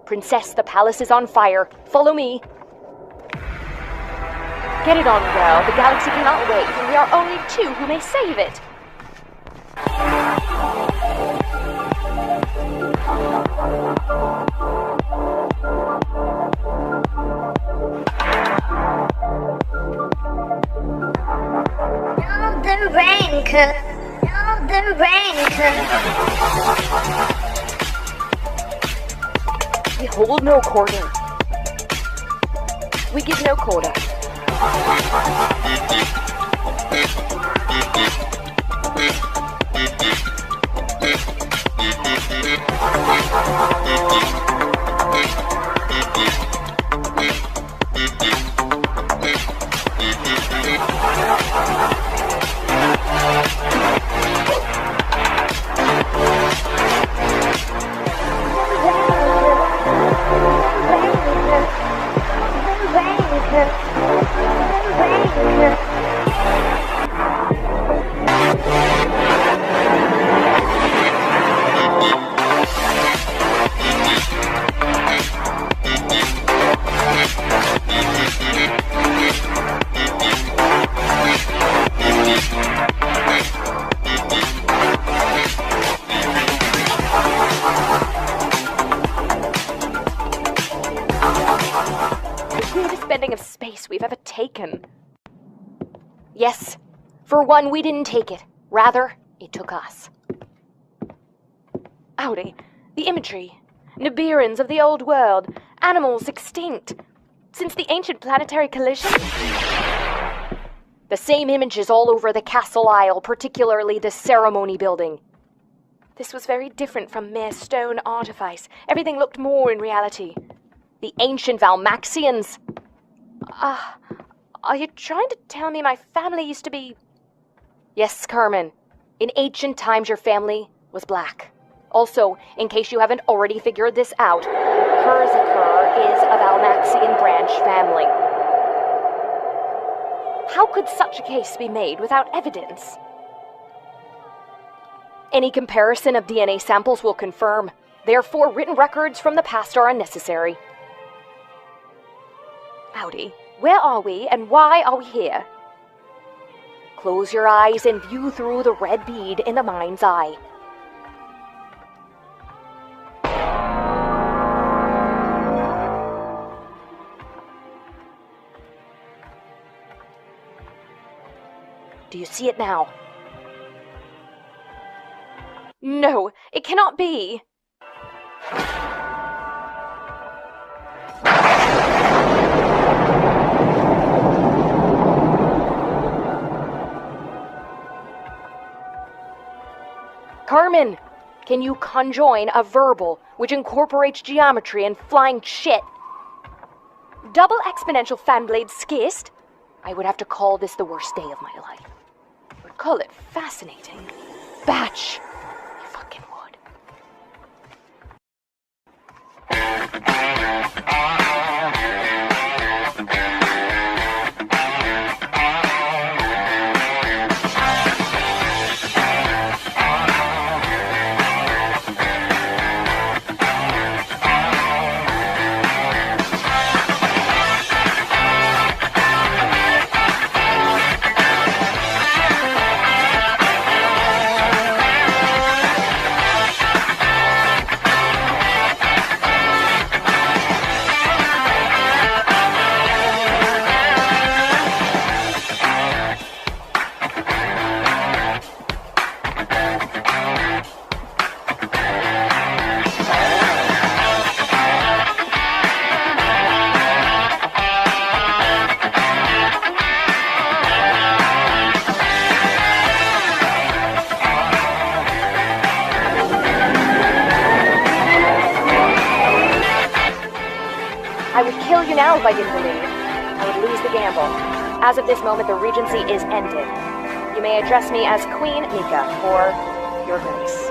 Princess, the palace is on fire. Follow me. Get it on, girl. The galaxy cannot wait, and we are only two who may save it. The rancor, all the rancor. We hold no quarter. We give no quarter. Of space we've ever taken. Yes, for one, we didn't take it. Rather, it took us. Audi, the imagery. Nibiruns of the old world. Animals extinct. Since the ancient planetary collision? The same images all over the castle aisle, particularly the ceremony building. This was very different from mere stone artifice. Everything looked more in reality. The ancient Valmaxians. Are you trying to tell me my family used to be... Yes, Carmen. In ancient times, your family was black. Also, in case you haven't already figured this out, Kurzakur is a Valmaxian branch family. How could such a case be made without evidence? Any comparison of DNA samples will confirm. Therefore, written records from the past are unnecessary. Audi, where are we and why are we here? Close your eyes and view through the red bead in the mind's eye. Do you see it now? No, it cannot be. Carmen, can you conjoin a verbal which incorporates geometry and flying shit? Double exponential fan blade schist? I would have to call this the worst day of my life. I would call it fascinating. Batch. You fucking would. I would kill you now if I didn't believe. I would lose the gamble. As of this moment, the regency is ended. You may address me as Queen Nika, or Your Grace.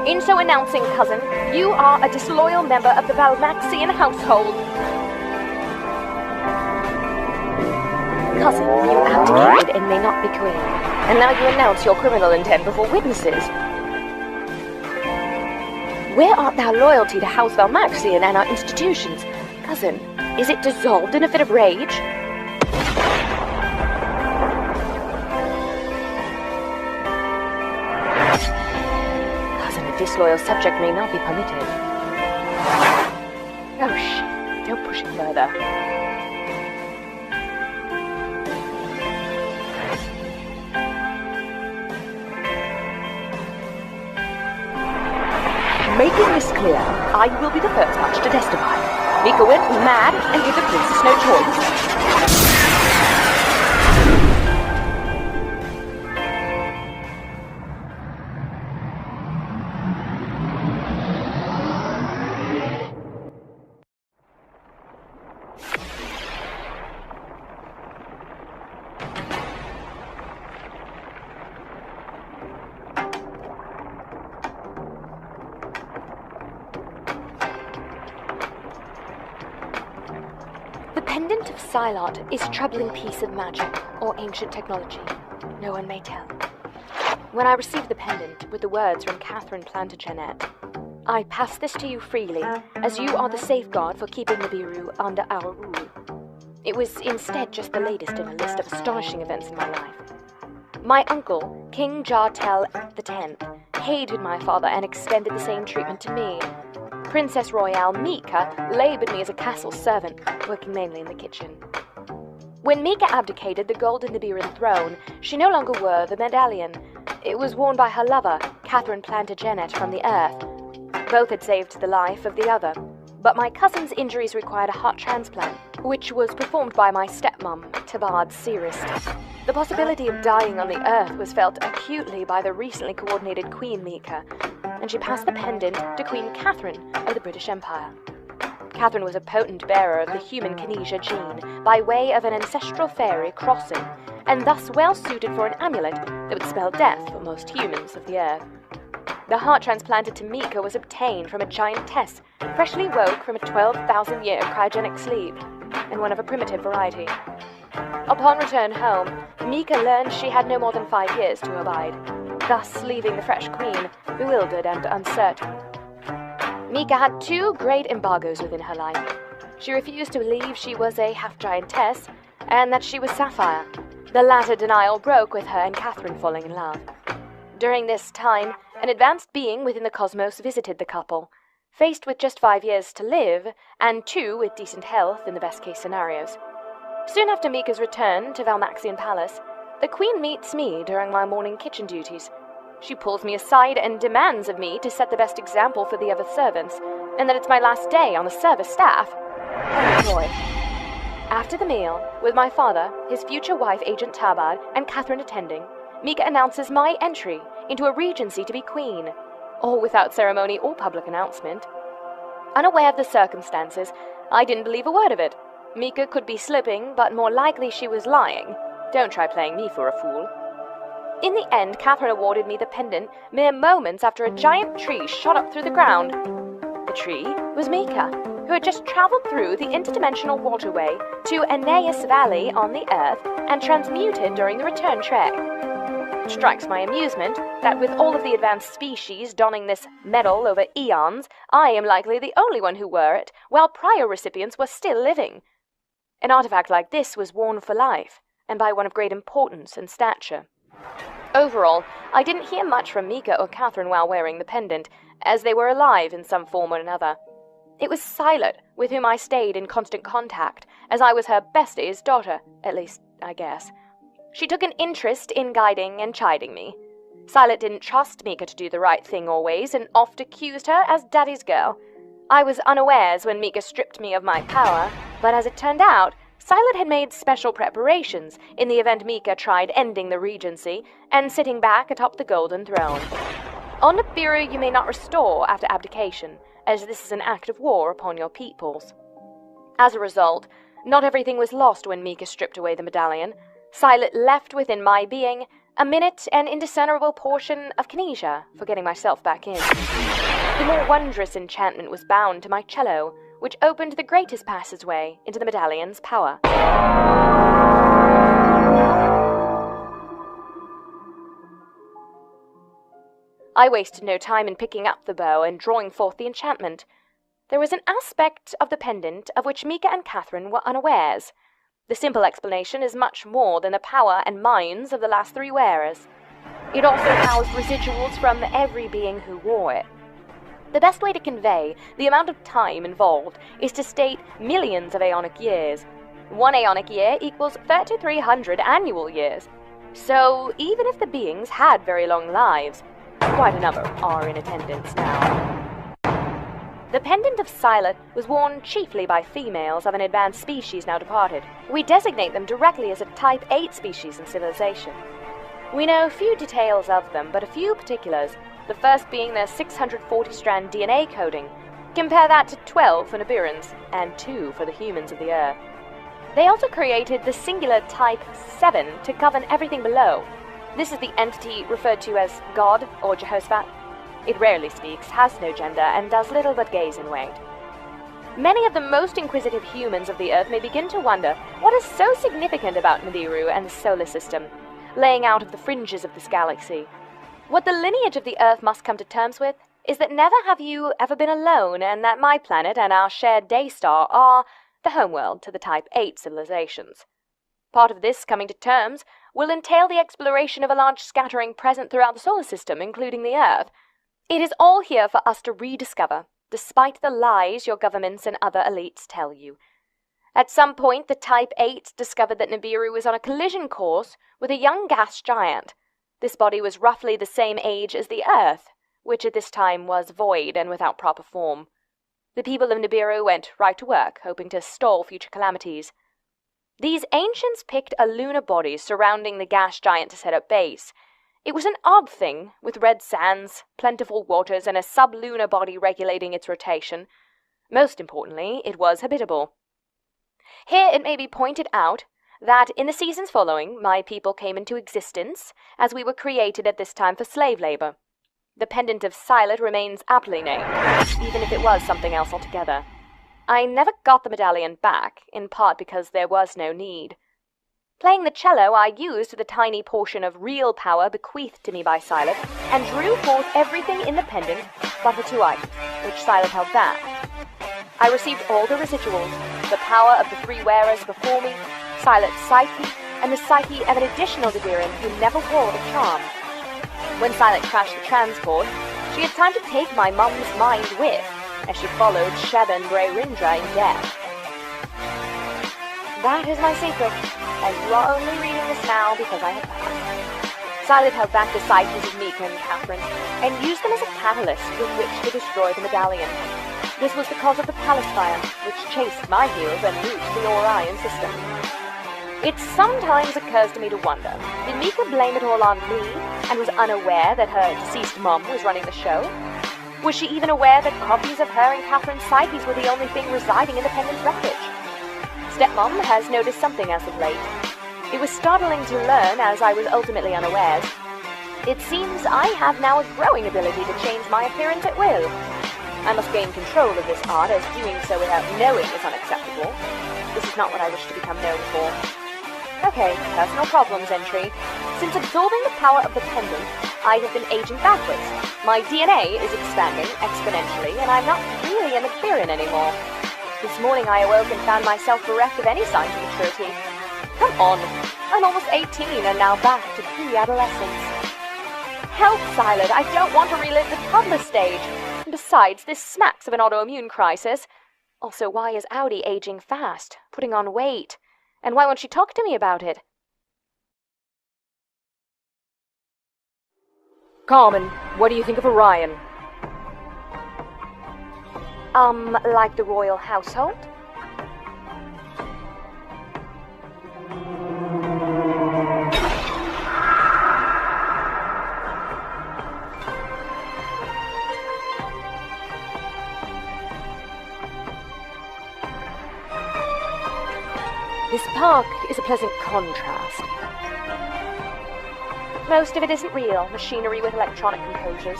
In so announcing, cousin, you are a disloyal member of the Valmaxian household. Cousin, you abdicated and may not be queen. And now you announce your criminal intent before witnesses. Where art thou loyalty to House Valmaxian and our institutions? Cousin, is it dissolved in a fit of rage? Cousin, a disloyal subject may not be permitted. Oh, shh. Don't push it further. Making this clear, I will be the first much to testify. Mika went mad and gave the princess no choice. The pendant of Psylot is a troubling piece of magic or ancient technology. No one may tell. When I received the pendant with the words from Carmen Climb, I pass this to you freely, as you are the safeguard for keeping Nibiru under our rule. It was instead just the latest in a list of astonishing events in my life. My uncle, King Jartel X, hated my father and extended the same treatment to me. Princess Royale Mika labored me as a castle servant, working mainly in the kitchen. When Mika abdicated the golden Nibiran throne, she no longer wore the medallion. It was worn by her lover, Carmen Climb from the earth. Both had saved the life of the other, but my cousin's injuries required a heart transplant, which was performed by my stepmom, Tabard Searist. The possibility of dying on the earth was felt acutely by the recently coordinated Queen Mika, and she passed the pendant to Queen Catherine of the British Empire. Catherine was a potent bearer of the human kinesia gene by way of an ancestral fairy crossing, and thus well suited for an amulet that would spell death for most humans of the earth. The heart transplanted to Mika was obtained from a giantess, freshly woke from a 12,000-year cryogenic sleep, and one of a primitive variety. Upon return home, Mika learned she had no more than 5 years to abide, thus leaving the fresh queen bewildered and uncertain. Mika had 2 great embargoes within her life. She refused to believe she was a half-giantess, and that she was Sapphire. The latter denial broke with her and Catherine falling in love. During this time, an advanced being within the cosmos visited the couple, faced with just 5 years to live, and 2 with decent health in the best-case scenarios. Soon after Mika's return to Valmaxian Palace, the Queen meets me during my morning kitchen duties. She pulls me aside and demands of me to set the best example for the other servants, and that it's my last day on the service staff. Oh boy. After the meal, with my father, his future wife Agent Tabard, and Catherine attending, Mika announces my entry into a regency to be queen, all without ceremony or public announcement. Unaware of the circumstances, I didn't believe a word of it. Mika could be slipping, but more likely she was lying. Don't try playing me for a fool. In the end, Catherine awarded me the pendant mere moments after a giant tree shot up through the ground. The tree was Mika, who had just traveled through the interdimensional waterway to Aeneas Valley on the Earth and transmuted during the return trek. It strikes my amusement that with all of the advanced species donning this medal over eons, I am likely the only one who wore it, while prior recipients were still living. An artifact like this was worn for life, and by one of great importance and stature. Overall, I didn't hear much from Mika or Catherine while wearing the pendant, as they were alive in some form or another. It was Silot with whom I stayed in constant contact, as I was her bestie's daughter, at least, I guess. She took an interest in guiding and chiding me. Silot didn't trust Mika to do the right thing always, and oft accused her as daddy's girl. I was unawares when Mika stripped me of my power, but as it turned out, Silot had made special preparations in the event Mika tried ending the regency and sitting back atop the golden throne. On Nibiru you may not restore after abdication, as this is an act of war upon your peoples. As a result, not everything was lost when Mika stripped away the medallion. Silot left within my being a minute and indiscernible portion of kinesia for getting myself back in. The more wondrous enchantment was bound to my cello, which opened the greatest passageway into the medallion's power. I wasted no time in picking up the bow and drawing forth the enchantment. There was an aspect of the pendant of which Mika and Catherine were unawares. The simple explanation is much more than the power and minds of the last three wearers. It also housed residuals from every being who wore it. The best way to convey the amount of time involved is to state millions of aeonic years. 1 aeonic year equals 3,300 annual years. So even if the beings had very long lives, quite a number are in attendance now. The pendant of Silet was worn chiefly by females of an advanced species now departed. We designate them directly as a Type 8 species in civilization. We know few details of them, but a few particulars, the first being their 640-strand DNA coding. Compare that to 12 for Nibiruans, and 2 for the humans of the Earth. They also created the singular Type 7 to govern everything below. This is the entity referred to as God or Jehoshaphat. It rarely speaks, has no gender, and does little but gaze and wait. Many of the most inquisitive humans of the Earth may begin to wonder what is so significant about Nibiru and the solar system, laying out of the fringes of this galaxy. What the lineage of the Earth must come to terms with is that never have you ever been alone, and that my planet and our shared day star are the homeworld to the Type 8 civilizations. Part of this coming to terms will entail the exploration of a large scattering present throughout the solar system, including the Earth. It is all here for us to rediscover, despite the lies your governments and other elites tell you. At some point, the Type 8 discovered that Nibiru was on a collision course with a young gas giant. This body was roughly the same age as the Earth, which at this time was void and without proper form. The people of Nibiru went right to work, hoping to stall future calamities. These ancients picked a lunar body surrounding the gas giant to set up base. It was an odd thing, with red sands, plentiful waters, and a sublunar body regulating its rotation. Most importantly, it was habitable. Here it may be pointed out that in the seasons following, my people came into existence, as we were created at this time for slave labor. The pendant of Silet remains aptly named, even if it was something else altogether. I never got the medallion back, in part because there was no need. Playing the cello, I used the tiny portion of real power bequeathed to me by Silet, and drew forth everything in the pendant but the 2 items, which Silet held back. I received all the residuals, the power of the 3 wearers before me, Silet's psyche, and the psyche of an additional Nibiran who never wore the charm. When Silet crashed the transport, she had time to take my mum's mind with, as she followed Sheba and Grey Rindra in death. That is my secret, and you are only reading this now because I have passed. Silet held back the psyches of Mika and Catherine, and used them as a catalyst with which to destroy the medallion. This was the cause of the palace fire, which chased my heels and moved the Orion System. It sometimes occurs to me to wonder, did Mika blame it all on me, and was unaware that her deceased mum was running the show? Was she even aware that copies of her and Catherine's psyches were the only thing residing in the pendant's wreckage? Stepmom has noticed something as of late. It was startling to learn, as I was ultimately unawares. It seems I have now a growing ability to change my appearance at will. I must gain control of this art, as doing so without knowing is unacceptable. This is not what I wish to become known for. Okay, personal problems entry. Since absorbing the power of the pendant, I have been aging backwards. My DNA is expanding exponentially, and I'm not really a Nibiran anymore. This morning I awoke and found myself bereft of any signs of maturity. Come on, I'm almost 18 and now back to pre-adolescence. Help, Silet, I don't want to relive the toddler stage. And besides, this smacks of an autoimmune crisis. Also, why is Audi aging fast, putting on weight? And why won't she talk to me about it? Carmen, what do you think of Orion? Like the royal household? This park is a pleasant contrast. Most of it isn't real, machinery with electronic composures.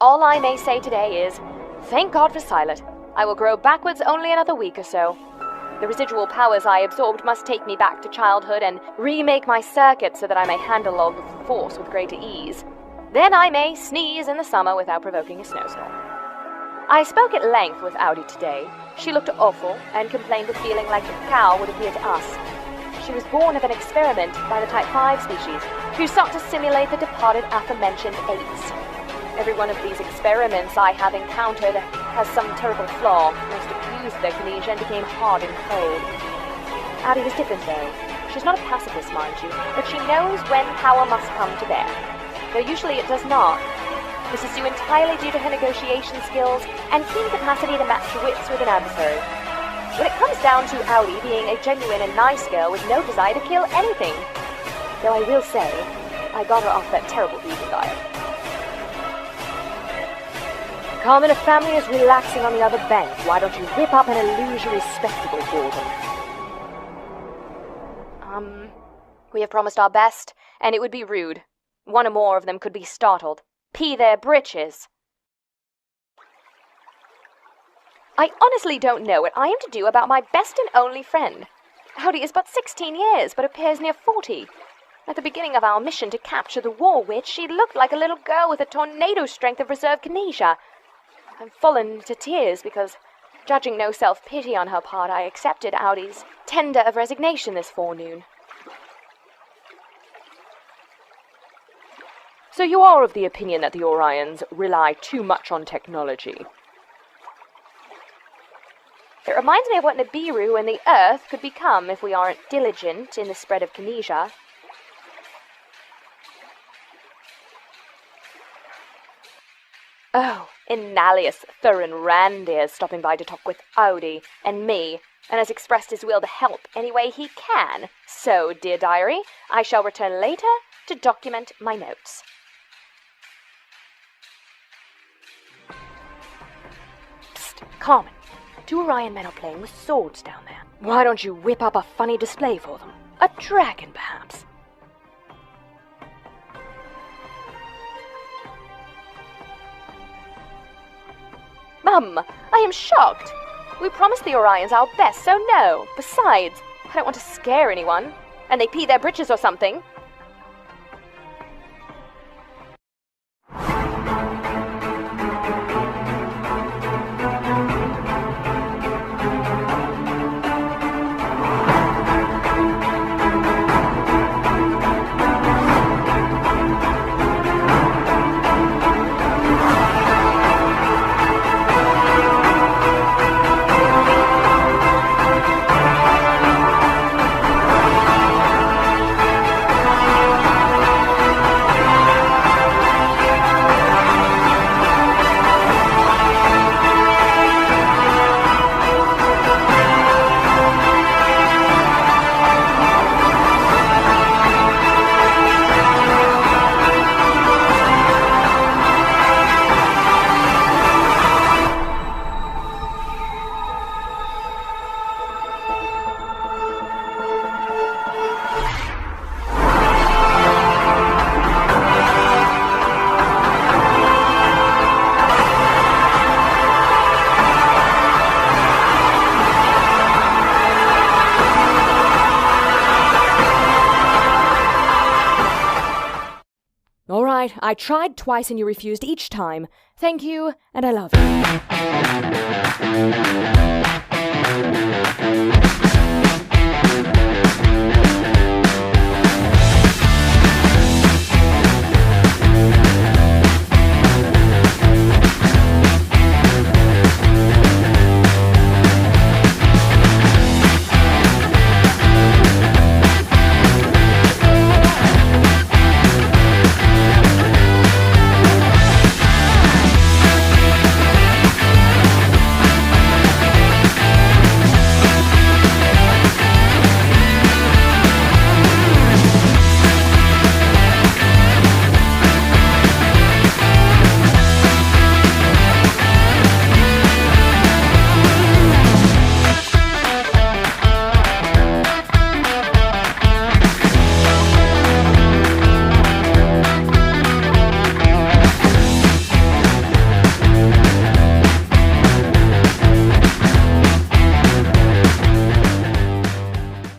All I may say today is, thank God for Silet. I will grow backwards only another week or so. The residual powers I absorbed must take me back to childhood and remake my circuits so that I may handle all the force with greater ease. Then I may sneeze in the summer without provoking a snowstorm. I spoke at length with Audi today. She looked awful and complained of feeling like a cow would appear to us. She was born of an experiment by the Type 5 species, who sought to simulate the departed aforementioned apes. Every one of these experiments I have encountered has some terrible flaw. Most abused their kinesia and became hard and cold. Audi was different though. She's not a pacifist, mind you, but she knows when power must come to bear, though usually it does not. This is due entirely due to her negotiation skills and keen capacity to match wits with an adversary. When it comes down to Audi being a genuine and nice girl with no desire to kill anything, though I will say, I got her off that terrible vegan diet. Carmen, a family is relaxing on the other bank. Why don't you whip up an illusory spectacle for them? We have promised our best, and it would be rude. One or more of them could be startled. Pee their britches. I honestly don't know what I am to do about my best and only friend. Audi is but 16 years, but appears near 40. At the beginning of our mission to capture the war witch, she looked like a little girl with a tornado strength of reserve kinesia. I've fallen to tears because, judging no self-pity on her part, I accepted Audi's tender of resignation this forenoon. So you are of the opinion that the Orions rely too much on technology? It reminds me of what Nibiru and the Earth could become if we aren't diligent in the spread of kinesia. Oh, Inalius Thurin Randir is stopping by to talk with Audi and me, and has expressed his will to help any way he can. So, dear diary, I shall return later to document my notes. Psst, Carmen. 2 Orion men are playing with swords down there. Why don't you whip up a funny display for them? A dragon, perhaps? Mum, I am shocked. We promised the Orions our best, so no. Besides, I don't want to scare anyone. And they pee their britches or something. I tried twice and you refused each time. Thank you, and I love you.